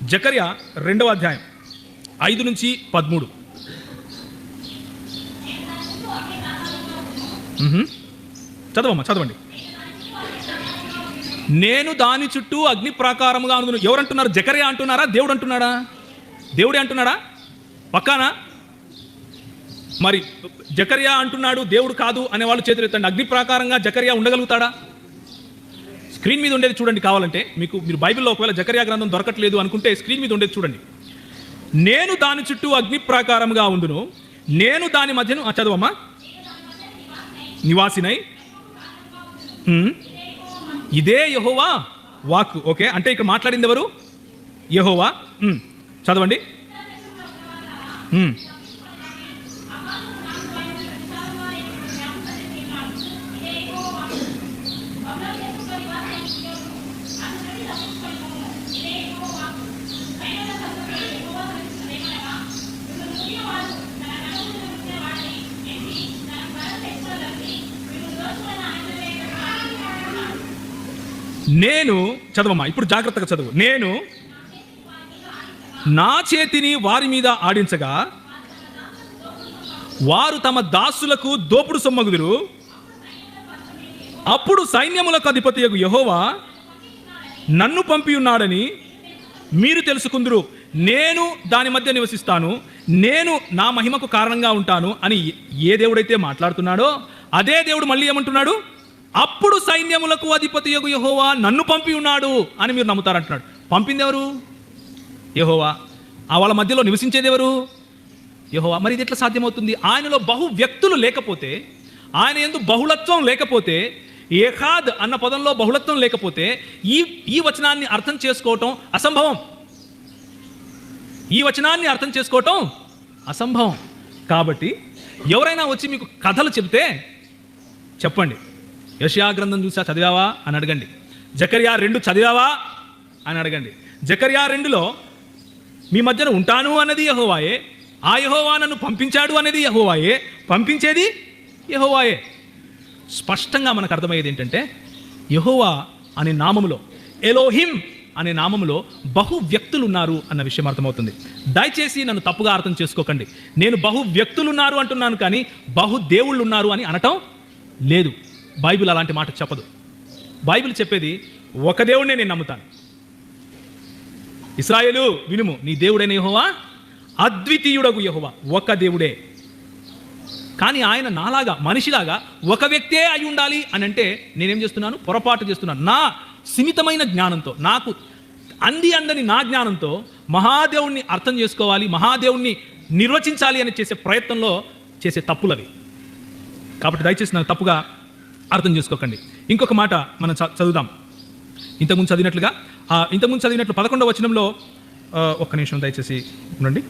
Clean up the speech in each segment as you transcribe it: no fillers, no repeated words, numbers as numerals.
జకర్యా 2వ అధ్యాయం 5 నుంచి 13. చదవండి. నేను దాని చుట్టూ అగ్ని ప్రాకారముగా ఉండును. ఎవరంటున్నారు? జకర్యా అంటున్నారా? దేవుడు అంటున్నాడా? దేవుడే అంటున్నాడా? పక్కానా? మరి జకర్యా అంటున్నాడు, దేవుడు కాదు అనే వాళ్ళు చేతులు ఎత్తండి. అగ్ని ప్రాకారంగా జకర్యా ఉండగలుగుతాడా? స్క్రీన్ మీద ఉండేది చూడండి. కావాలంటే మీరు బైబిల్లో ఒకవేళ జకర్యా గ్రంథం దొరకట్లేదు అనుకుంటే స్క్రీన్ మీద ఉండేది చూడండి. నేను దాని చుట్టూ అగ్ని ప్రాకారముగా ఉండును, నేను దాని మధ్యను చదవమ్మా నివాసినై, ఇదే యెహోవా వాక్కు. ఓకే, అంటే ఇక్కడ మాట్లాడింది ఎవరు? యెహోవా. చదవండి. నేను చదవమ్మా, ఇప్పుడు జాగ్రత్తగా చదువు. నేను నా చేతిని వారి మీద ఆడించగా వారు తమ దాసులకు దోపుడు సొమ్మగుదురు. అప్పుడు సైన్యములకు అధిపతియగు యెహోవా నన్ను పంపి ఉన్నాడని మీరు తెలుసుకుందురు. నేను దాని మధ్య నివసిస్తాను, నేను నా మహిమకు కారణంగా ఉంటాను అని ఏ దేవుడైతే మాట్లాడుతున్నాడో అదే దేవుడు మళ్ళీ ఏమంటున్నాడు? అప్పుడు సైన్యములకు అధిపతియగు యెహోవా నన్ను పంపి ఉన్నాడు అని మీరు నమ్ముతారంటున్నాడు. పంపింది ఎవరు? యెహోవా. వాళ్ళ మధ్యలో నివసించేది ఎవరు? యెహోవా. మరి ఇది ఎట్లా సాధ్యమవుతుంది? ఆయనలో బహు వ్యక్తులు లేకపోతే, ఆయన యందు బహుళత్వం లేకపోతే, ఏకాద్ అన్న పదంలో బహుళత్వం లేకపోతే ఈ వచనాన్ని అర్థం చేసుకోవటం అసంభవం. ఈ వచనాన్ని అర్థం చేసుకోవటం అసంభవం. కాబట్టి ఎవరైనా వచ్చి మీకు కథలు చెబితే చెప్పండి, యెషయా గ్రంథం చూసా చదివావా అని అడగండి. జకర్యా 2 చదివావా అని అడగండి. జకర్యా 2లో మీ మధ్యన ఉంటాను అన్నది యెహోవాయే, ఆ యెహోవా నన్ను పంపించాడు అనేది యెహోవాయే, పంపించేది యెహోవాయే. స్పష్టంగా మనకు అర్థమయ్యేది ఏంటంటే యెహోవా అనే నామములో, ఎలోహిం అనే నామములో బహు వ్యక్తులు ఉన్నారు అన్న విషయం అర్థమవుతుంది. దయచేసి నన్ను తప్పుగా అర్థం చేసుకోకండి. నేను బహు వ్యక్తులు ఉన్నారు అంటున్నాను, కానీ బహు దేవుళ్ళు ఉన్నారు అని అనటం లేదు. బైబిల్ అలాంటి మాట చెప్పదు. బైబిల్ చెప్పేది ఒక దేవుడినే నేను నమ్ముతాను. ఇశ్రాయేలు వినుము, నీ దేవుడైన యెహోవా అద్వితీయుడగు యెహోవా, ఒక దేవుడే. కానీ ఆయన నాలాగా మనిషిలాగా ఒక వ్యక్తే అయి ఉండాలి అని అంటే నేనేం చేస్తున్నాను? పొరపాటు చేస్తున్నాను. నా సిమితమైన జ్ఞానంతో, నాకు అందని నా జ్ఞానంతో మహాదేవుణ్ణి అర్థం చేసుకోవాలి, మహాదేవుణ్ణి నిర్వచించాలి అని చేసే ప్రయత్నంలో చేసే తప్పులవి. కాబట్టి దయచేసి నాకు తప్పుగా అర్థం చేసుకోకండి. ఇంకొక మాట మనం చదువుదాం. ఇంతకుముందు చదివినట్లు 11వ వచనంలో, ఒక్క నిమిషం దయచేసి ఉండండి.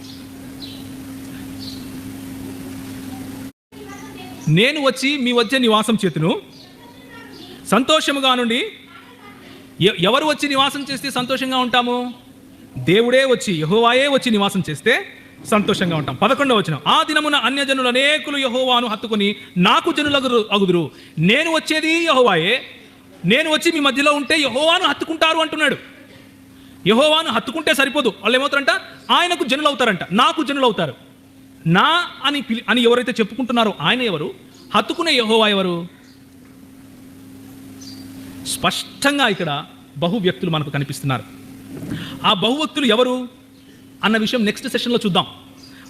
నేను వచ్చి మీ మధ్య నివాసం చేతును సంతోషముగా నుండి. ఎవరు వచ్చి నివాసం చేస్తే సంతోషంగా ఉంటాము? దేవుడే వచ్చి, యెహోవాయే వచ్చి నివాసం చేస్తే సంతోషంగా ఉంటాం. 11వ వచనం, ఆ దినమున అన్యజనులు అనేకులు యెహోవాను హత్తుకొని నాకు జనులకు అగుదురు. నేను వచ్చేది యెహోవాయే, నేను వచ్చి మీ మధ్యలో ఉంటే యెహోవాను హత్తుకుంటారు అంటున్నాడు. యెహోవాను హత్తుకుంటే సరిపోదు, వాళ్ళు ఏమవుతారంట? ఆయనకు జనులు అవుతారంట, నాకు జనులు అవుతారు. నా అని ఎవరైతే చెప్పుకుంటున్నారో ఆయన ఎవరు? హత్తుకునే యెహోవా ఎవరు? స్పష్టంగా ఇక్కడ బహు వ్యక్తులు మనకు కనిపిస్తున్నారు. ఆ బహు వ్యక్తులు ఎవరు అన్న విషయం నెక్స్ట్ సెషన్లో చూద్దాం.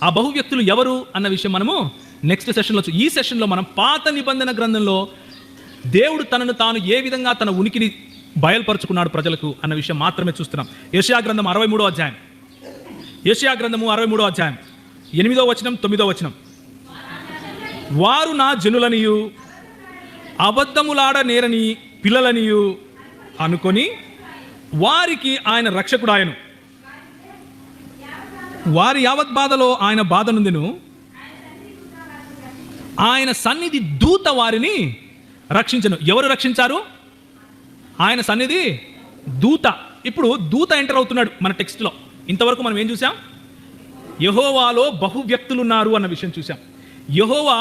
ఆ బహు వ్యక్తులు ఎవరు అన్న విషయం మనము నెక్స్ట్ సెషన్లో ఈ సెషన్లో మనం పాత నిబంధన గ్రంథంలో దేవుడు తనను తాను ఏ విధంగా తన ఉనికిని బయలుపరుచుకున్నాడు ప్రజలకు అన్న విషయం మాత్రమే చూస్తున్నాం. యెషయా గ్రంథం 63వ అధ్యాయం, యెషయా గ్రంథము 63వ అధ్యాయం 8వ వచనం 9వ వచనం, వారు నా జనులనియు అబద్ధములాడ నేరని పిల్లలనియు అనుకొని వారికి ఆయన రక్షకుడాయను, వారి యావత్ బాధలో ఆయన బాధ నుండిను, ఆయన సన్నిధి దూత వారిని రక్షించను. ఎవరు రక్షించారు? ఆయన సన్నిధి దూత. ఇప్పుడు దూత ఎంటర్ అవుతున్నాడు మన టెక్స్ట్లో. ఇంతవరకు మనం ఏం చూసాం? యెహోవాలో బహు వ్యక్తులు ఉన్నారు అన్న విషయం చూసాం. యెహోవా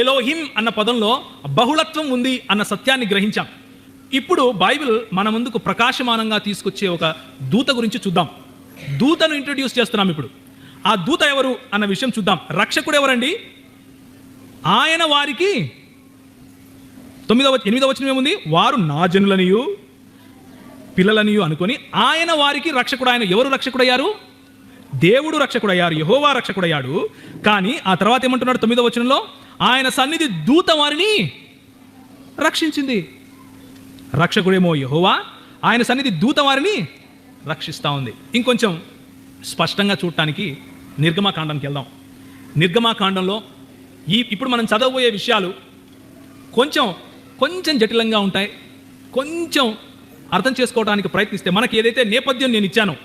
ఎలోహిం అన్న పదంలో బహుళత్వం ఉంది అన్న సత్యాన్ని గ్రహించాం. ఇప్పుడు బైబిల్ మన ముందుకు ప్రకాశమానంగా తీసుకొచ్చే ఒక దూత గురించి చూద్దాం. దూతను ఇంట్రడ్యూస్ చేస్తున్నాం ఇప్పుడు. ఆ దూత ఎవరు అన్న విషయం చూద్దాం. రక్షకుడు ఎవరండి? ఆయన వారికి 8వ వచనం ఏముంది? వారు నా జనులనియు పిల్లలనియు అనుకొని ఆయన వారికి రక్షకుడు. ఆయన ఎవరు రక్షకుడయ్యారు? దేవుడు రక్షకుడయ్యారు, యెహోవా రక్షకుడయ్యాడు. కానీ ఆ తర్వాత ఏమంటున్నాడు 9వ వచనంలో? ఆయన సన్నిధి దూత వారిని రక్షించింది. రక్షకుడేమో యెహోవా, ఆయన సన్నిధి దూత వారిని రక్షిస్తూ ఉంది. ఇంకొంచెం స్పష్టంగా చూడటానికి నిర్గమాకాండానికి వెళ్దాం. నిర్గమాకాండంలో ఇప్పుడు మనం చదవబోయే విషయాలు కొంచెం జటిలంగా ఉంటాయి. కొంచెం అర్థం చేసుకోవడానికి ప్రయత్నిస్తే మనకి ఏదైతే నేపథ్యం నేను ఇచ్చానో,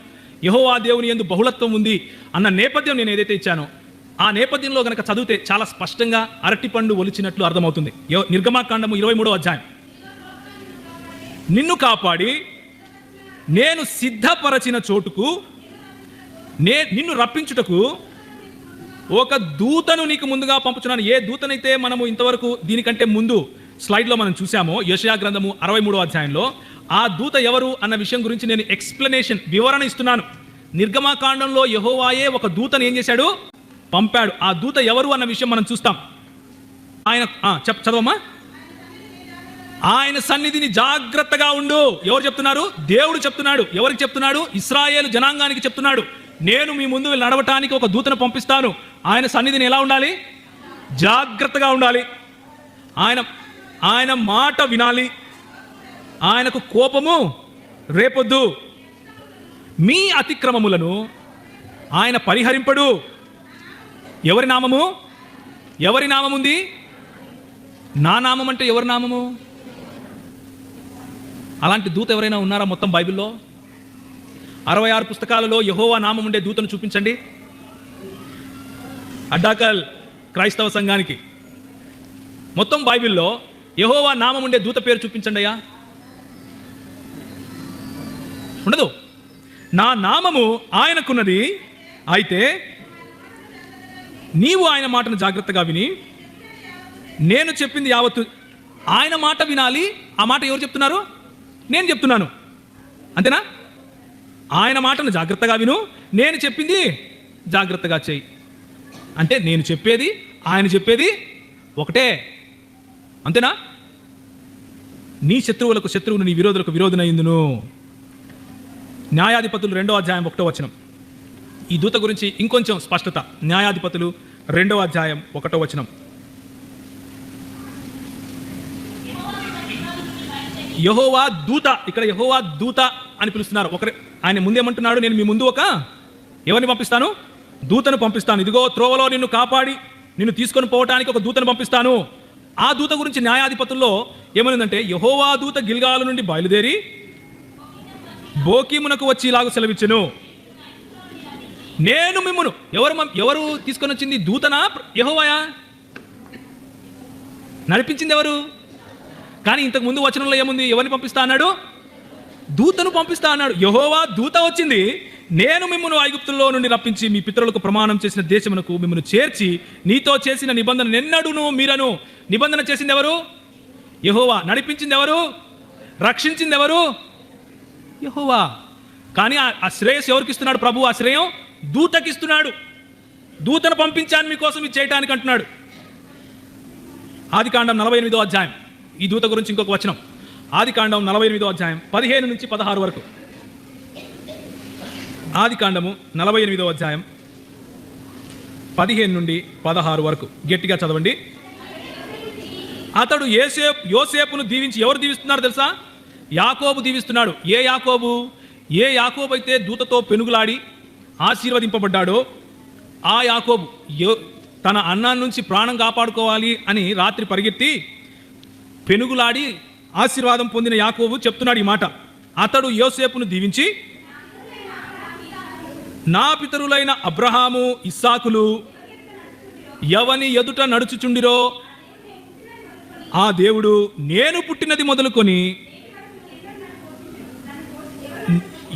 యెహోవా దేవుని యందు బహుళత్వం ఉంది అన్న నేపథ్యం నేను ఏదైతే ఇచ్చానో, ఆ నేపథ్యంలో గనక చదివితే చాలా స్పష్టంగా అరటిపండు ఒలిచినట్లు అర్థమవుతుంది. నిర్గమాకాండము 23వ అధ్యాయం. నిన్ను కాపాడి నేను సిద్ధపరచిన చోటుకు నిన్ను రప్పించుటకు ఒక దూతను నీకు ముందుగా పంపుచున్నాను. ఏ దూతనైతే మనము ఇంతవరకు దీనికంటే ముందు స్లైడ్లో మనం చూసామో, యెషయా గ్రంథము 63వ అధ్యాయంలో, ఆ దూత ఎవరు అన్న విషయం గురించి నేను ఎక్స్ప్లెనేషన్, వివరణ ఇస్తున్నాను. నిర్గమాకాండంలో యెహోవాయే ఒక దూతను ఏం చేశాడు? పంపాడు. ఆ దూత ఎవరు అన్న విషయం మనం చూస్తాం. ఆయన చదవమ్మా. ఆయన సన్నిధిని జాగ్రత్తగా ఉండు. ఎవరు చెప్తున్నారు? దేవుడు చెప్తున్నాడు. ఎవరికి చెప్తున్నాడు? ఇశ్రాయేలు జనాంగానికి చెప్తున్నాడు. నేను మీ ముందు నడవటానికి ఒక దూతను పంపిస్తాను. ఆయన సన్నిధిని ఎలా ఉండాలి? జాగ్రత్తగా ఉండాలి. ఆయన మాట వినాలి. ఆయనకు కోపము రేపొద్దు. మీ అతిక్రమములను ఆయన పరిహరింపడు. ఎవరి నామము? ఎవరి నామం ఉంది? నా నామం అంటే ఎవరి నామము? అలాంటి దూత ఎవరైనా ఉన్నారా మొత్తం బైబిల్లో? 66 పుస్తకాలలో యెహోవా నామం ఉండే దూతను చూపించండి. అడ్డాకల్ క్రైస్తవ సంఘానికి మొత్తం బైబిల్లో యెహోవా నామం ఉండే దూత పేరు చూపించండి అయ్యా. ఉండదు. నా నామము ఆయనకున్నది. అయితే నీవు ఆయన మాటను జాగ్రత్తగా విని నేను చెప్పింది యావత్తు. ఆయన మాట వినాలి. ఆ మాట ఎవరు చెప్తున్నారు? నేను చెప్తున్నాను. అంతేనా? ఆయన మాటను జాగ్రత్తగా విను, నేను చెప్పింది జాగ్రత్తగా చెయ్యి. అంటే నేను చెప్పేది, ఆయన చెప్పేది ఒకటే. అంతేనా? నీ శత్రువులకు శత్రువును, నీ విరోధులకు విరోధునయ్యుందును. న్యాయాధిపతులు 2వ అధ్యాయం 1వ వచనం. ఈ దూత గురించి ఇంకొంచెం స్పష్టత. న్యాయాధిపతులు 2వ అధ్యాయం 1వ వచనం. యెహోవా దూత, ఇక్కడ యెహోవా దూత అని పిలుస్తున్నారు. ఆయన ముందేమంటున్నాడు? నేను మీ ముందు ఎవరిని పంపిస్తాను? దూతను పంపిస్తాను. ఇదిగో త్రోవలో నిన్ను కాపాడి నిన్ను తీసుకొని పోవటానికి ఒక దూతను పంపిస్తాను. ఆ దూత గురించి న్యాయాధిపతుల్లో ఏమనిందంటే, యెహోవా దూత గిల్గాలు నుండి బయలుదేరి బోకీమునకు వచ్చి ఇలాగ సెలవిచ్చెను. నేను మిమ్మును. ఎవరు తీసుకొని వచ్చింది? దూతనా యెహోవాయా? నడిపించింది ఎవరు? కానీ ఇంతకు ముందు వచనంలో ఏముంది? ఎవరిని పంపిస్తా అన్నాడు? దూతను పంపిస్తా అన్నాడు. యెహోవా దూత వచ్చింది. నేను మిమ్మును ఐగుప్తుల్లో నుండి రప్పించి మీ పితరులకు ప్రమాణం చేసిన దేశమునకు మిమ్మును చేర్చి నీతో చేసిన నిబంధన నిన్నడును మీరను. నిబంధన చేసింది ఎవరు? యెహోవా. నడిపించింది ఎవరు? రక్షించింది ఎవరు? యెహోవా. కానీ ఆ శ్రేయస్ ఎవరికి ఇస్తున్నాడు ప్రభు? ఆ శ్రేయం దూతకిస్తున్నాడు. దూతను పంపించాను మీకోసం ఇది చేయటానికి అంటున్నాడు. ఆదికాండం 48వ అధ్యాయం. ఈ దూత గురించి ఇంకొక వచనం. ఆదికాండం 48వ అధ్యాయం 15 నుంచి 16 వరకు. ఆదికాండము 48వ అధ్యాయం 15 నుండి 16 వరకు గట్టిగా చదవండి. అతడు యోసేపును దీవించి, ఎవరు దీవిస్తున్నారు తెలుసా? యాకోబు దీవిస్తున్నాడు. ఏ యాకోబు? ఏ యాకోబు అయితే దూతతో పెనుగులాడి ఆశీర్వదింపబడ్డాడో ఆ యాకోబు తన అన్నాన్ని నుంచి ప్రాణం కాపాడుకోవాలి అని రాత్రి పరిగెత్తి పెనుగులాడి ఆశీర్వాదం పొందిన యాకోబు చెప్తున్నాడు ఈ మాట. అతడు యోసేపును దీవించి, నా పితరులైన అబ్రహాము ఇస్సాకులు ఎవని ఎదుట నడుచుచుండిరో ఆ దేవుడు నేను పుట్టినది మొదలుకొని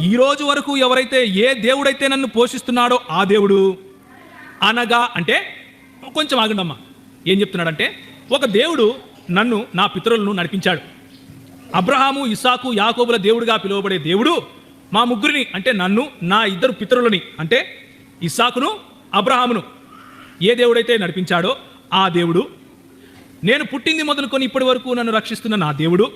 ఈ రోజు వరకు ఎవరైతే ఏ దేవుడైతే నన్ను పోషిస్తున్నాడో ఆ దేవుడు అనగా, అంటే కొంచెం ఆగండమ్మా, ఏం చెప్తున్నాడంటే, ఒక దేవుడు నన్ను, నా పితరులను నడిపించాడు. అబ్రహాము ఇస్సాకు యాకోబుల దేవుడుగా పిలువబడే దేవుడు మా ముగ్గురిని అంటే నన్ను, నా ఇద్దరు పితరులని అంటే ఇస్సాకును అబ్రహామును ఏ దేవుడైతే నడిపించాడో ఆ దేవుడు, నేను పుట్టింది మొదలుకొని ఇప్పటి వరకు నన్ను రక్షిస్తున్న నా దేవుడు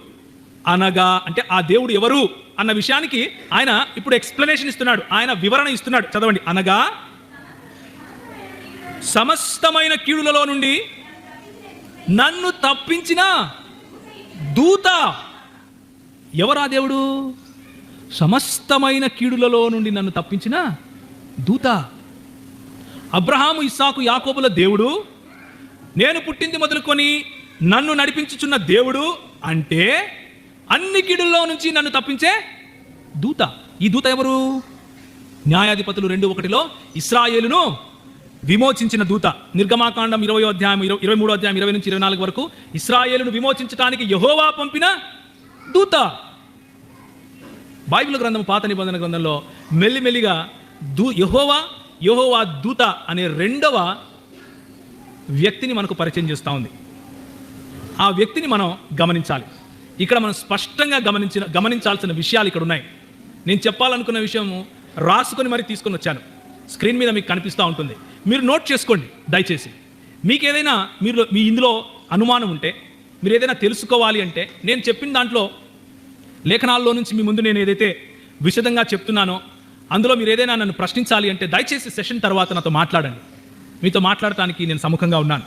అనగా, అంటే ఆ దేవుడు ఎవరు అన్న విషయానికి ఆయన ఇప్పుడు ఎక్స్ప్లెనేషన్ ఇస్తున్నాడు, ఆయన వివరణ ఇస్తున్నాడు. చదవండి. అనగా సమస్తమైన కీడులలో నుండి నన్ను తప్పించిన దూత. ఎవరా దేవుడు? సమస్తమైన కీడులలో నుండి నన్ను తప్పించిన దూత. అబ్రహాము, ఇస్సాకు, యాకోబుల దేవుడు, నేను పుట్టింది మొదలుకొని నన్ను నడిపించుచున్న దేవుడు అంటే అన్ని కీడుల్లో నుంచి నన్ను తప్పించే దూత. ఈ దూత ఎవరు? న్యాయాధిపతులు 2:1 ఇశ్రాయేలును విమోచించిన దూత. నిర్గమాకాండం 20వ అధ్యాయం 23వ అధ్యాయం 20 నుంచి 24 వరకు ఇశ్రాయేలును విమోచించడానికి యెహోవా పంపిన దూత. బైబిల్ గ్రంథం పాత నిబంధన గ్రంథంలో మెల్లిమెల్లిగా యెహోవా దూత అనే రెండవ వ్యక్తిని మనకు పరిచయం చేస్తూ ఉంది. ఆ వ్యక్తిని మనం గమనించాలి. ఇక్కడ మనం స్పష్టంగా గమనించాల్సిన విషయాలు ఇక్కడ ఉన్నాయి. నేను చెప్పాలనుకున్న విషయం రాసుకొని మరి తీసుకొని వచ్చాను. స్క్రీన్ మీద మీకు కనిపిస్తూ ఉంటుంది, మీరు నోట్ చేసుకోండి దయచేసి. మీకు ఏదైనా మీ ఇందులో అనుమానం ఉంటే, మీరు ఏదైనా తెలుసుకోవాలి అంటే, నేను చెప్పిన దాంట్లో లేఖనాల్లో నుంచి మీ ముందు నేను ఏదైతే విశదంగా చెప్తున్నానో అందులో మీరు ఏదైనా నన్ను ప్రశ్నించాలి అంటే దయచేసి సెషన్ తర్వాత నాతో మాట్లాడండి. మీతో మాట్లాడటానికి నేను సముఖంగా ఉన్నాను.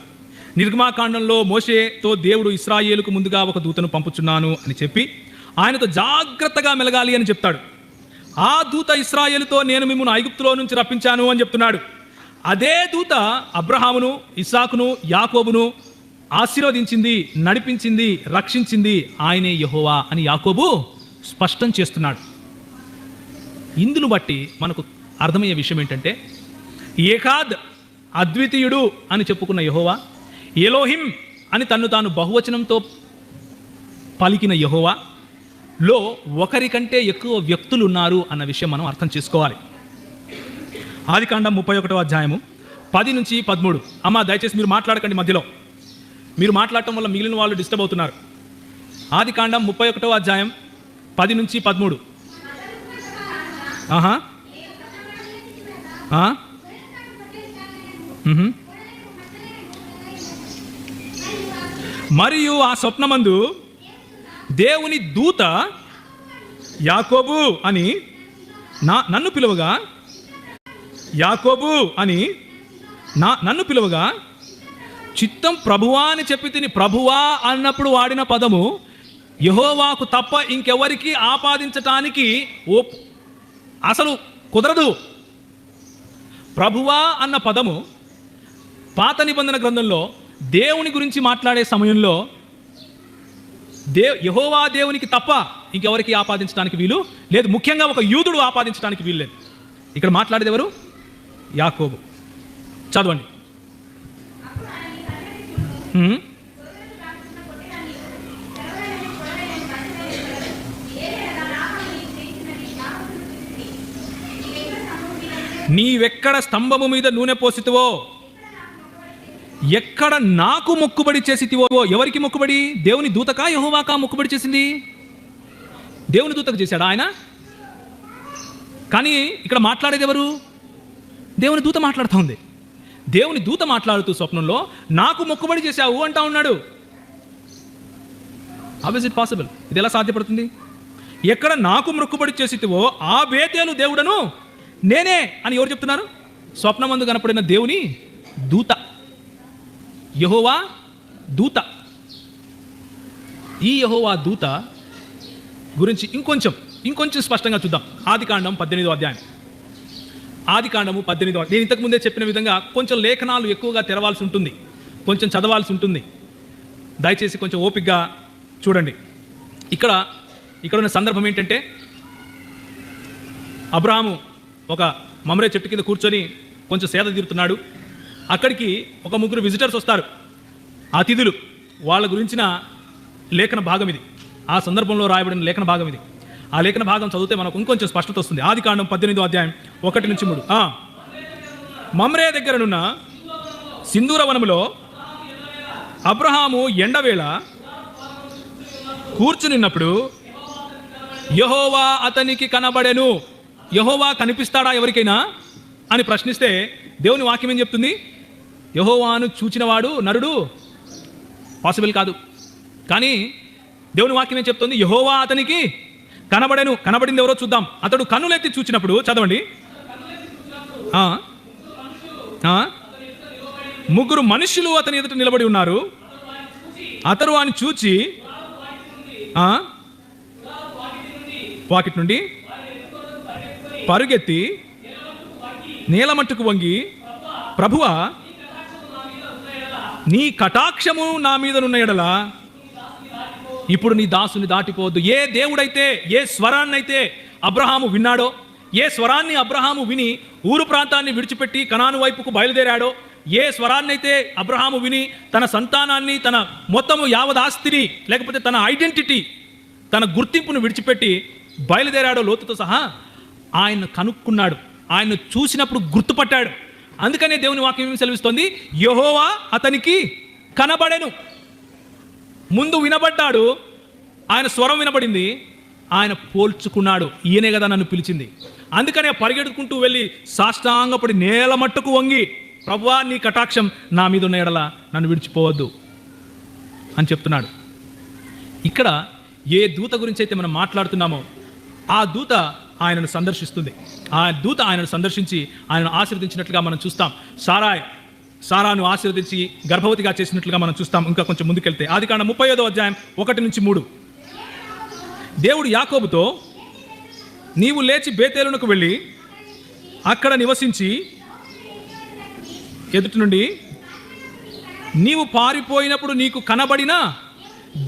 నిర్గమాకాండంలో మోషేతో దేవుడు ఇశ్రాయేలుకు ముందుగా ఒక దూతను పంపుచున్నాను అని చెప్పి ఆయనతో జాగ్రత్తగా మెలగాలి అని చెప్తాడు. ఆ దూత ఇశ్రాయేలుతో నేను మిమ్మల్ని ఐగుప్తులో నుంచి రప్పించాను అని చెప్తున్నాడు. అదే దూత అబ్రహామును, ఇస్సాకును, యాకోబును ఆశీర్వదించింది, నడిపించింది, రక్షించింది ఆయనే యెహోవా అని యాకోబు స్పష్టం చేస్తున్నాడు. ఇందును బట్టి మనకు అర్థమయ్యే విషయం ఏంటంటే, ఏకాద్ అద్వితీయుడు అని చెప్పుకున్న యెహోవా, ఎలోహిం అని తన్ను తాను బహువచనంతో పలికిన యెహోవాలో ఒకరికంటే ఎక్కువ వ్యక్తులు ఉన్నారు అన్న విషయం మనం అర్థం చేసుకోవాలి. ఆదికాండం 31వ అధ్యాయము 10 నుంచి 13. అమ్మ దయచేసి మీరు మాట్లాడకండి, మధ్యలో మీరు మాట్లాడటం వల్ల మిగిలిన వాళ్ళు డిస్టర్బ్ అవుతున్నారు. ఆదికాండం 31వ అధ్యాయం 10 నుంచి 13. మరియు ఆ స్వప్నమందు దేవుని దూత యాకోబు అని నన్ను పిలువగా, యాకోబు అని నన్ను పిలువగా, చిత్తం ప్రభువా అని చెప్పి తిని, ప్రభువా అన్నప్పుడు వాడిన పదము యెహోవాకు తప్ప ఇంకెవరికి ఆపాదించటానికి అసలు కుదరదు. ప్రభువా అన్న పదము పాత నిబంధన గ్రంథంలో దేవుని గురించి మాట్లాడే సమయంలో యెహోవా దేవునికి తప్ప ఇంకెవరికి ఆపాదించడానికి వీలు లేదు. ముఖ్యంగా ఒక యూదుడు ఆపాదించడానికి వీలు లేదు. ఇక్కడ మాట్లాడేది ఎవరు? యాకోబు. చదవండి. నీవెక్కడ స్తంభము మీద నూనె పోసితివో, ఎక్కడ నాకు మొక్కుబడి చేసితివో. ఎవరికి మొక్కుబడి? దేవుని దూతకా యెహోవాకా మొక్కుబడి చేసింది? దేవుని దూతకు చేశాడు ఆయన. కానీ ఇక్కడ మాట్లాడేది ఎవరు? దేవుని దూత మాట్లాడుతూ ఉంది. దేవుని దూత మాట్లాడుతూ స్వప్నంలో నాకు మొక్కుబడి చేశావు అంటా ఉన్నాడు. How is it possible? ఇది ఎలా సాధ్యపడుతుంది? ఎక్కడ నాకు మొక్కుబడి చేసితివో ఆ బేతేలు దేవుడను నేనే అని ఎవరు చెప్తున్నారు? స్వప్నమందు కనపడిన దేవుని దూత, యెహోవా దూత. ఈ యెహోవా దూత గురించి ఇంకొంచెం స్పష్టంగా చూద్దాం. ఆదికాండం 18వ అధ్యాయం. ఆదికాండము 18వ. నేను ఇంతకుముందే చెప్పిన విధంగా కొంచెం లేఖనాలు ఎక్కువగా తెరవాల్సి ఉంటుంది, కొంచెం చదవాల్సి ఉంటుంది. దయచేసి కొంచెం ఓపికగా చూడండి. ఇక్కడ ఉన్న సందర్భం ఏంటంటే, అబ్రహాము ఒక మమ్రే చెట్టు కింద కూర్చొని కొంచెం సేద తీరుతున్నాడు. అక్కడికి ఒక ముగ్గురు విజిటర్స్ వస్తారు, అతిథులు. వాళ్ళ గురించిన లేఖన భాగం ఇది. ఆ సందర్భంలో రాయబడిన లేఖన భాగం ఇది. ఆ లేఖన భాగం చదివితే మనకు ఇంకొంచెం స్పష్టత వస్తుంది. ఆదికాండం 18వ అధ్యాయం 1 నుంచి 3. మమ్రే దగ్గరనున్న సింధూర వనములో అబ్రహాము ఎండవేళ కూర్చునిన్నప్పుడు యెహోవా అతనికి కనబడెను. యెహోవా కనిపిస్తాడా ఎవరికైనా అని ప్రశ్నిస్తే దేవుని వాక్యం ఏం చెప్తుంది? యెహోవాను చూచినవాడు నరుడు పాసిబుల్ కాదు. కానీ దేవుని వాక్యం ఏం చెప్తుంది? యెహోవా అతనికి కనబడెను. కనబడింది ఎవరో చూద్దాం. అతడు కన్నులెత్తి చూచినప్పుడు, చదవండి, ముగ్గురు మనుషులు అతని ఎదుట నిలబడి ఉన్నారు. అతడు వాని చూచి వాకిట్ నుండి పరుగెత్తి నేలమట్టుకు వంగి, ప్రభువా, నీ కటాక్షము నా మీదనున్న ఎడల ఇప్పుడు నీ దాసుని దాటిపోవద్దు. ఏ దేవుడైతే, ఏ స్వరాన్నైతే అబ్రహాము విన్నాడో, ఏ స్వరాన్ని అబ్రహాము విని ఊరు ప్రాంతాన్ని విడిచిపెట్టి కనాను వైపుకు బయలుదేరాడో, ఏ స్వరాన్నైతే అబ్రహాము విని తన సంతానాన్ని, తన మొత్తము యావదాస్తిని, లేకపోతే తన ఐడెంటిటీ, తన గుర్తింపును విడిచిపెట్టి బయలుదేరాడో లోతుతో సహా, ఆయన కనుక్కున్నాడు. ఆయన చూసినప్పుడు గుర్తుపట్టాడు. అందుకనే దేవుని వాక్యం ఏమి సెలవిస్తోంది? యెహోవా అతనికి కనబడెను. ముందు వినబడ్డాడు, ఆయన స్వరం వినబడింది, ఆయన పోల్చుకున్నాడు. ఈయనే కదా నన్ను పిలిచింది. అందుకనే పరిగెడుకుంటూ వెళ్ళి సాష్టాంగపడి నేల మట్టుకు వంగి, ప్రభువా, నీ కటాక్షం నా మీద ఉన్న ఎడల నన్ను విడిచిపోవద్దు అని చెప్తున్నాడు. ఇక్కడ ఏ దూత గురించి అయితే మనం మాట్లాడుతున్నామో ఆ దూత ఆయనను సందర్శిస్తుంది. ఆ దూత ఆయనను సందర్శించి ఆయనను ఆశీర్వదించినట్లుగా మనం చూస్తాం. సారాను ఆశీర్వదించి గర్భవతిగా చేసినట్లుగా మనం చూస్తాం. ఇంకా కొంచెం ముందుకెళ్తే ఆదికాండం 35వ అధ్యాయం 1-3. దేవుడు యాకోబుతో, నీవు లేచి బేతేలునకు వెళ్ళి అక్కడ నివసించి, ఎదుటి నుండి నీవు పారిపోయినప్పుడు నీకు కనబడిన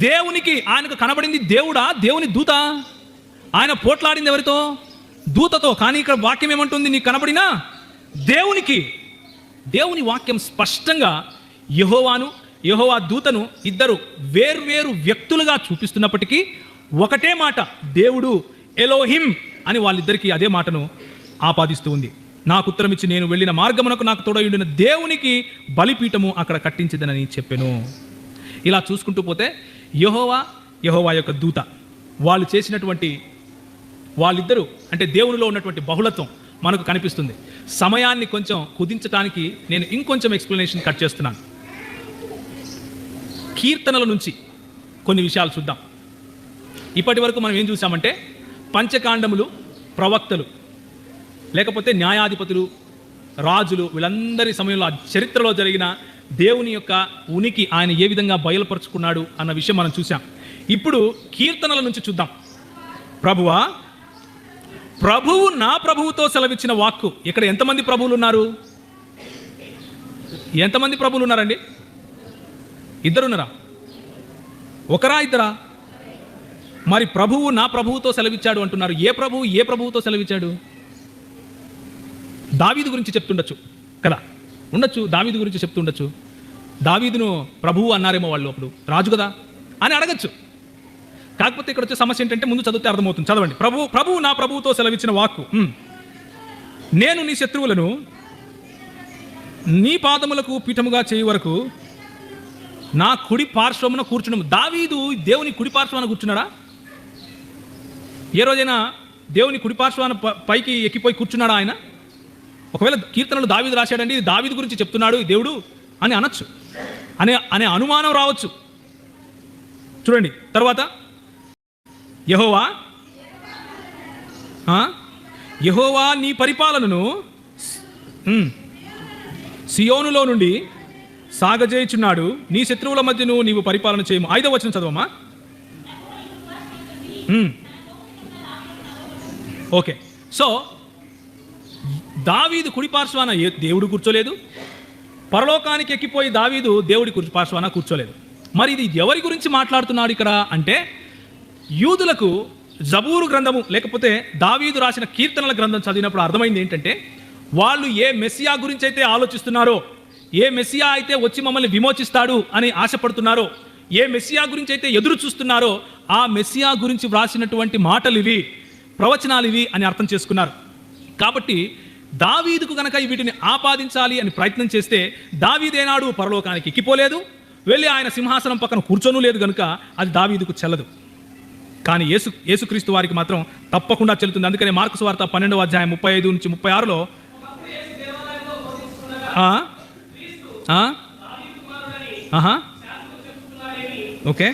దేవునికి, ఆయనకు కనబడింది దేవుడా, దేవుని దూత? ఆయన పోట్లాడింది ఎవరితో? దూతతో. కానీ ఇక్కడ వాక్యం ఏమంటుంది? నీకు కనబడిన దేవునికి. దేవుని వాక్యం స్పష్టంగా యెహోవాను, యెహోవా దూతను ఇద్దరు వేర్వేరు వ్యక్తులుగా చూపిస్తున్నప్పటికీ ఒకటే మాట, దేవుడు ఎలోహిం అని వాళ్ళిద్దరికీ అదే మాటను ఆపాదిస్తూ ఉంది. నాకు ఉత్తరం ఇచ్చి, నేను వెళ్ళిన మార్గమునకు నాకు తోడయుండిన దేవునికి బలిపీఠము అక్కడ కట్టించదనని చెప్పెను. ఇలా చూసుకుంటూ పోతే యెహోవా యొక్క దూత, వాళ్ళు చేసినటువంటి, వాళ్ళిద్దరూ అంటే దేవునిలో ఉన్నటువంటి బహుళత్వం మనకు కనిపిస్తుంది. సమయాన్ని కొంచెం కుదించడానికి నేను ఇంకొంచెం ఎక్స్ప్లెనేషన్ కట్ చేస్తున్నాను. కీర్తనల నుంచి కొన్ని విషయాలు చూద్దాం. ఇప్పటి వరకు మనం ఏం చూసామంటే పంచకాండములు, ప్రవక్తలు, లేకపోతే న్యాయాధిపతులు, రాజులు, వీళ్ళందరి సమయంలో ఆ చరిత్రలో జరిగిన దేవుని యొక్క ఉనికి, ఆయన ఏ విధంగా బయలుపరుచుకున్నాడు అన్న విషయం మనం చూసాం. ఇప్పుడు కీర్తనల నుంచి చూద్దాం. ప్రభువు నా ప్రభువుతో సెలవిచ్చిన వాక్కు. ఇక్కడ ఎంతమంది ప్రభువులు ఉన్నారు? ఎంతమంది ప్రభువులు ఉన్నారండి? ఇద్దరున్నారా? ఒకరా, ఇద్దరా? మరి ప్రభువు నా ప్రభువుతో సెలవిచ్చాడు అంటున్నారు. ఏ ప్రభువుతో సెలవిచ్చాడు? దావీదు గురించి చెప్తుండొచ్చు కదా, ఉండొచ్చు. దావీదు గురించి చెప్తుండొచ్చు. దావీదును ప్రభువు అన్నారేమో వాళ్ళు, అప్పుడు రాజు కదా అని అడగచ్చు. కాకపోతే ఇక్కడ వచ్చే సమస్య ఏంటంటే, ముందు చదివితే అర్థమవుతుంది. చదవండి. ప్రభువు నా ప్రభువుతో సెలవిచ్చిన వాక్కు, నేను నీ శత్రువులను నీ పాదములకు పీఠముగా చేయి వరకు నా కుడి పార్శ్వమున కూర్చున్నాము. దావీదు దేవుని కుడి పార్శ్వాన కూర్చున్నాడా? ఏ రోజైనా దేవుని కుడి పార్శ్వాన పైకి ఎక్కిపోయి కూర్చున్నాడా ఆయన? ఒకవేళ కీర్తనలు దావీదు రాశాడండి, ఇది దావీదు గురించి చెప్తున్నాడు ఈ దేవుడు అని అనొచ్చు, అనే అనుమానం రావచ్చు. చూడండి తర్వాత, యెహోవా నీ పరిపాలనను సియోనులో నుండి సాగజేయుచున్నాడు, నీ శత్రువుల మధ్యను నీవు పరిపాలన చేయము. 5వ వచనం చదవమ్మా. ఓకే, సో దావీదు కుడిపార్శ్వాన దేవుడు కూర్చోలేదు, పరలోకానికి ఎక్కిపోయి దావీదు దేవుడి కుడిపార్శ్వాన కూర్చోలేదు. మరి ఇది ఎవరి గురించి మాట్లాడుతున్నాడు ఇక్కడ అంటే, యూదులకు జబూరు గ్రంథము లేకపోతే దావీదు రాసిన కీర్తనల గ్రంథం చదివినప్పుడు అర్థమైంది ఏంటంటే, వాళ్ళు ఏ మెస్సియా గురించి అయితే ఆలోచిస్తున్నారో, ఏ మెస్సియా అయితే వచ్చి మమ్మల్ని విమోచిస్తాడు అని ఆశపడుతున్నారో, ఏ మెస్సియా గురించి అయితే ఎదురు చూస్తున్నారో, ఆ మెస్సియా గురించి వ్రాసినటువంటి మాటలు ఇవి, ప్రవచనాలు ఇవి అని అర్థం చేసుకున్నారు. కాబట్టి దావీదుకు కనుక వీటిని ఆపాదించాలి అని ప్రయత్నం చేస్తే, దావీదేనాడు పరలోకానికి ఎక్కిపోలేదు, వెళ్ళి ఆయన సింహాసనం పక్కన కూర్చోను లేదు కనుక అది దావీదుకు చెల్లదు. కానీ యేసుక్రీస్తు వారికి మాత్రం తప్పకుండా చెల్లుతుంది. అందుకనే మార్కు సువార్త 12వ అధ్యాయం 35 నుంచి 36లో ఓకే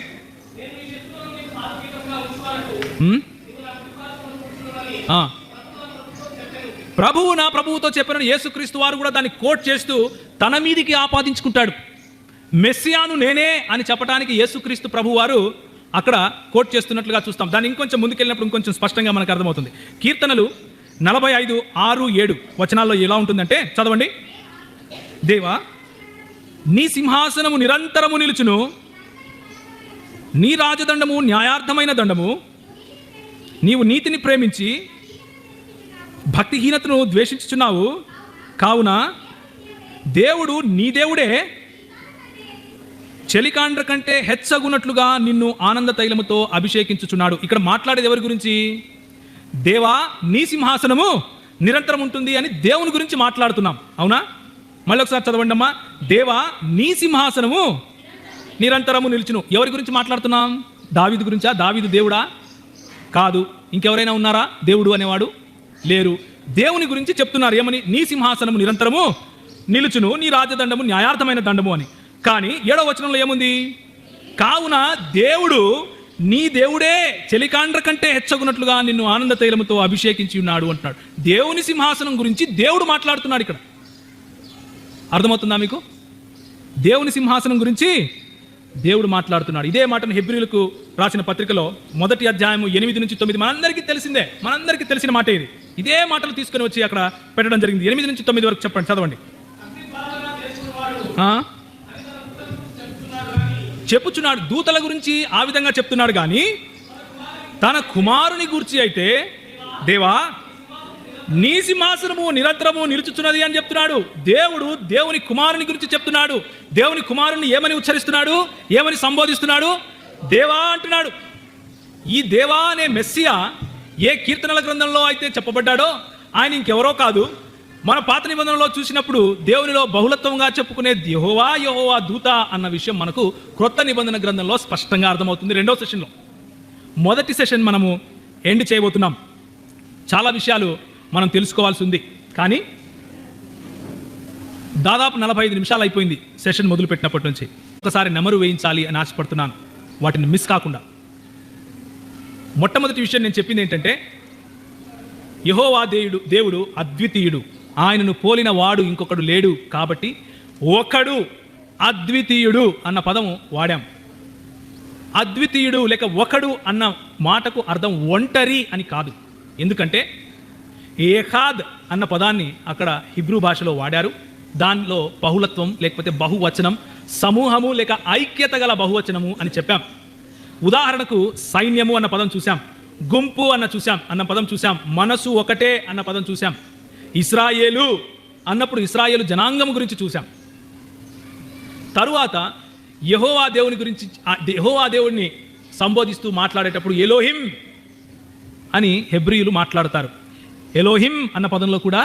ప్రభువు నా ప్రభువుతో చెప్పిన యేసుక్రీస్తు వారు కూడా దాన్ని కోట్ చేస్తూ తన మీదికి ఆపాదించుకుంటాడు. మెస్సియాను నేనే అని చెప్పడానికి యేసుక్రీస్తు ప్రభు వారు అక్కడ కోట్ చేస్తున్నట్లుగా చూస్తాం. దాన్ని ఇంకొంచెం ముందుకెళ్ళినప్పుడు ఇంకొంచెం స్పష్టంగా మనకు అర్థమవుతుంది. కీర్తనలు 45, 6, 7 వచనాల్లో ఎలా ఉంటుందంటే చదవండి. దేవా, నీ సింహాసనము నిరంతరము నిలుచును, నీ రాజదండము న్యాయార్థమైన దండము, నీవు నీతిని ప్రేమించి భక్తిహీనతను ద్వేషించుచున్నావు. కావున దేవుడు నీ దేవుడే చెలికాండ్ర కంటే హెచ్చగునట్లుగా నిన్ను ఆనంద తైలముతో అభిషేకించుచున్నాడు. ఇక్కడ మాట్లాడేది ఎవరి గురించి? దేవా, నీ సింహాసనము నిరంతరం ఉంటుంది అని దేవుని గురించి మాట్లాడుతున్నాం. అవునా? మళ్ళీ ఒకసారి చదవండి అమ్మా. దేవా, నీ సింహాసనము నిరంతరము నిలుచును. ఎవరి గురించి మాట్లాడుతున్నాం? దావీదు గురించా? దావీదు దేవుడా? కాదు. ఇంకెవరైనా ఉన్నారా దేవుడు అనేవాడు? లేరు. దేవుని గురించి చెప్తున్నారు. ఏమని? నీ సింహాసనము నిరంతరము నిలుచును, నీ రాజదండము న్యాయార్థమైన దండము అని. కానీ 7వ వచనంలో ఏముంది? కావున దేవుడు నీ దేవుడే చెలికాండ్ర కంటే హెచ్చగునట్లుగా నిన్ను ఆనంద తైలముతో అభిషేకించి ఉన్నాడు అంటున్నాడు. దేవుని సింహాసనం గురించి దేవుడు మాట్లాడుతున్నాడు ఇక్కడ. అర్థమవుతుందా మీకు? దేవుని సింహాసనం గురించి దేవుడు మాట్లాడుతున్నాడు. ఇదే మాటను హెబ్రీయులకు రాసిన పత్రికలో 1వ అధ్యాయము 8 నుంచి 9 మనందరికీ తెలిసిందే, మనందరికీ తెలిసిన మాట ఇది. ఇదే మాటలు తీసుకొని వచ్చి అక్కడ పెట్టడం జరిగింది. 8 నుంచి 9 వరకు చెప్పండి, చదవండి. చెప్పుచున్నాడు, దూతల గురించి ఆ విధంగా చెప్తున్నాడు. కానీ తన కుమారుని గురించి అయితే, దేవా, నీ సింహాసనము నిరంతరము నిలుచుచున్నది అని చెప్తున్నాడు. దేవుడు దేవుని కుమారుని గురించి చెప్తున్నాడు. దేవుని కుమారుని ఏమని ఉచ్చరిస్తున్నాడు? ఏమని సంబోధిస్తున్నాడు? దేవా అంటున్నాడు. ఈ దేవా అనే మెస్సియా ఏ కీర్తనల గ్రంథంలో అయితే చెప్పబడ్డాడో ఆయన ఇంకెవరో కాదు. మన పాత నిబంధనలో చూసినప్పుడు దేవునిలో బహుళత్వంగా చెప్పుకునే యెహోవా యెహోవా దూత అన్న విషయం మనకు క్రొత్త నిబంధన గ్రంథంలో స్పష్టంగా అర్థమవుతుంది. 2వ సెషన్లో. మొదటి సెషన్ మనము ఎండ్ చేయబోతున్నాం. చాలా విషయాలు మనం తెలుసుకోవాల్సి ఉంది. కానీ దాదాపు 45 నిమిషాలు అయిపోయింది సెషన్ మొదలుపెట్టినప్పటి నుంచి. ఒకసారి నెమరు వేయించాలి అని ఆశపడుతున్నాను, వాటిని మిస్ కాకుండా. మొట్టమొదటి విషయం నేను చెప్పింది ఏంటంటే, యెహోవా దేవుడు అద్వితీయుడు, ఆయనను పోలిన వాడు ఇంకొకడు లేడు. కాబట్టి ఒకడు అద్వితీయుడు అన్న పదము వాడాం. అద్వితీయుడు లేక ఒకడు అన్న మాటకు అర్థం ఒంటరి అని కాదు. ఎందుకంటే ఏఖాద్ అన్న పదాన్ని అక్కడ హిబ్రూ భాషలో వాడారు. దానిలో బహుళత్వం లేకపోతే బహువచనం, సమూహము లేక ఐక్యత గల బహువచనము అని చెప్పాం. ఉదాహరణకు సైన్యము అన్న పదం చూసాం, గుంపు అన్న పదం చూసాం, మనసు ఒకటే అన్న పదం చూసాం. ఇశ్రాయేలు అన్నప్పుడు ఇశ్రాయేలు జనాంగం గురించి చూసాం. తరువాత యెహోవా దేవుని గురించి, యెహోవా దేవుడిని సంబోధిస్తూ మాట్లాడేటప్పుడు ఎలోహిం అని హెబ్రీయులు మాట్లాడతారు. ఎలోహిం అన్న పదంలో కూడా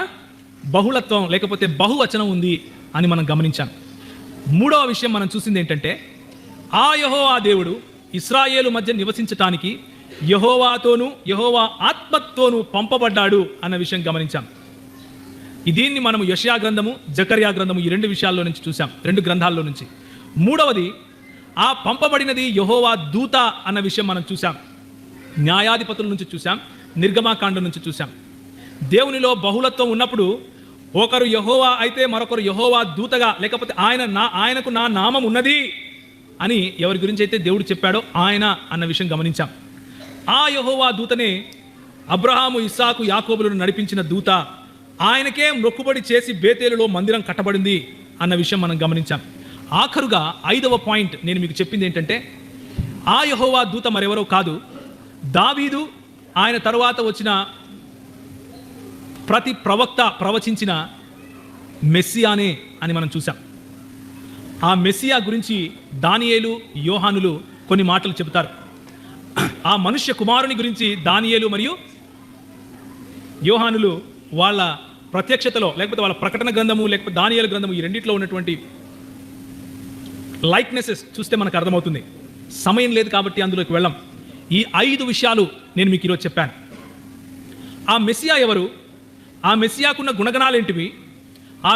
బహుళత్వం లేకపోతే బహువచనం ఉంది అని మనం గమనించాం. 3వ విషయం మనం చూసింది ఏంటంటే, ఆ యెహోవా దేవుడు ఇశ్రాయేలు మధ్య నివసించటానికి యెహోవాతోనూ యెహోవా ఆత్మతోనూ పంపబడ్డాడు అన్న విషయం గమనించాం. దీన్ని మనం యెషయా గ్రంథము, జకర్యా గ్రంథము ఈ 2 విషయాల్లో నుంచి చూసాం, 2 గ్రంథాల్లో నుంచి. 3వది, ఆ పంపబడినది యెహోవా దూత అన్న విషయం మనం చూసాం. న్యాయాధిపతుల నుంచి చూసాం, నిర్గమాకాండం నుంచి చూసాం. దేవునిలో బహుళత్వం ఉన్నప్పుడు ఒకరు యెహోవా అయితే మరొకరు యెహోవా దూతగా, లేకపోతే ఆయనకు నా నామం ఉన్నది అని ఎవరి గురించి అయితే దేవుడు చెప్పాడో ఆయన అన్న విషయం గమనించాం. ఆ యెహోవా దూతనే అబ్రహాము, ఇస్సాకు, యాకోబులను నడిపించిన దూత. ఆయనకే మొక్కుబడి చేసి బేతేలులో మందిరం కట్టబడింది అన్న విషయం మనం గమనించాం. ఆఖరుగా 5వ పాయింట్ నేను మీకు చెప్పింది ఏంటంటే, ఆ యెహోవా దూత మరెవరో కాదు, దావీదు, ఆయన తరువాత వచ్చిన ప్రతి ప్రవక్త ప్రవచించిన మెస్సియానే అని మనం చూసాం. ఆ మెస్సియా గురించి దానియేలు, యోహానులు కొన్ని మాటలు చెబుతారు. ఆ మనుష్య కుమారుని గురించి దానియేలు మరియు యోహానులు వాళ్ళ ప్రత్యక్షతలో, లేకపోతే వాళ్ళ ప్రకటన గ్రంథము లేకపోతే దానియేలు గ్రంథము, ఈ రెండిట్లో ఉన్నటువంటి లైక్నెసెస్ చూస్తే మనకు అర్థమవుతుంది. సమయం లేదు కాబట్టి అందులోకి వెళ్ళాం. ఈ 5 విషయాలు నేను మీకు ఈరోజు చెప్పాను. ఆ మెస్సియా ఎవరు, ఆ మెస్సియాకున్న గుణగణాలు ఏంటివి, ఆ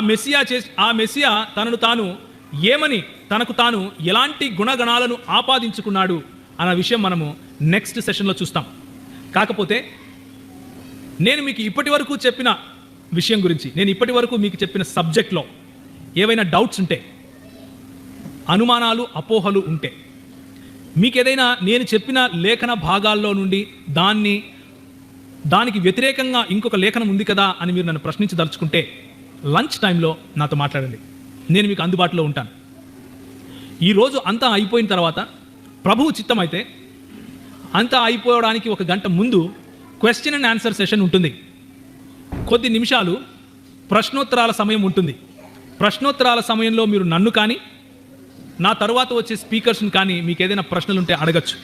మెస్సియా తనను తాను ఏమని, తనకు తాను ఎలాంటి గుణగణాలను ఆపాదించుకున్నాడు అన్న విషయం మనము నెక్స్ట్ సెషన్లో చూస్తాం. కాకపోతే నేను మీకు ఇప్పటి వరకు చెప్పిన విషయం గురించి, నేను ఇప్పటి వరకు మీకు చెప్పిన సబ్జెక్ట్లో ఏవైనా డౌట్స్ ఉంటే, అనుమానాలు, అపోహలు ఉంటే, మీకు ఏదైనా నేను చెప్పిన లేఖన భాగాల్లో నుండి దానికి వ్యతిరేకంగా ఇంకొక లేఖనం ఉంది కదా అని మీరు నన్ను ప్రశ్నించదలుచుకుంటే లంచ్ టైంలో నాతో మాట్లాడండి. నేను మీకు అందుబాటులో ఉంటాను. ఈరోజు అంతా అయిపోయిన తర్వాత ప్రభువు చిత్తమైతే అంతా అయిపోవడానికి 1 గంట ముందు క్వశ్చన్ అండ్ ఆన్సర్ సెషన్ ఉంటుంది. కొద్ది నిమిషాలు ప్రశ్నోత్తరాల సమయం ఉంటుంది. ప్రశ్నోత్తరాల సమయంలో మీరు నన్ను కానీ, నా తరువాత వచ్చే స్పీకర్స్ని కానీ మీకు ఏదైనా ప్రశ్నలు ఉంటే అడగచ్చు.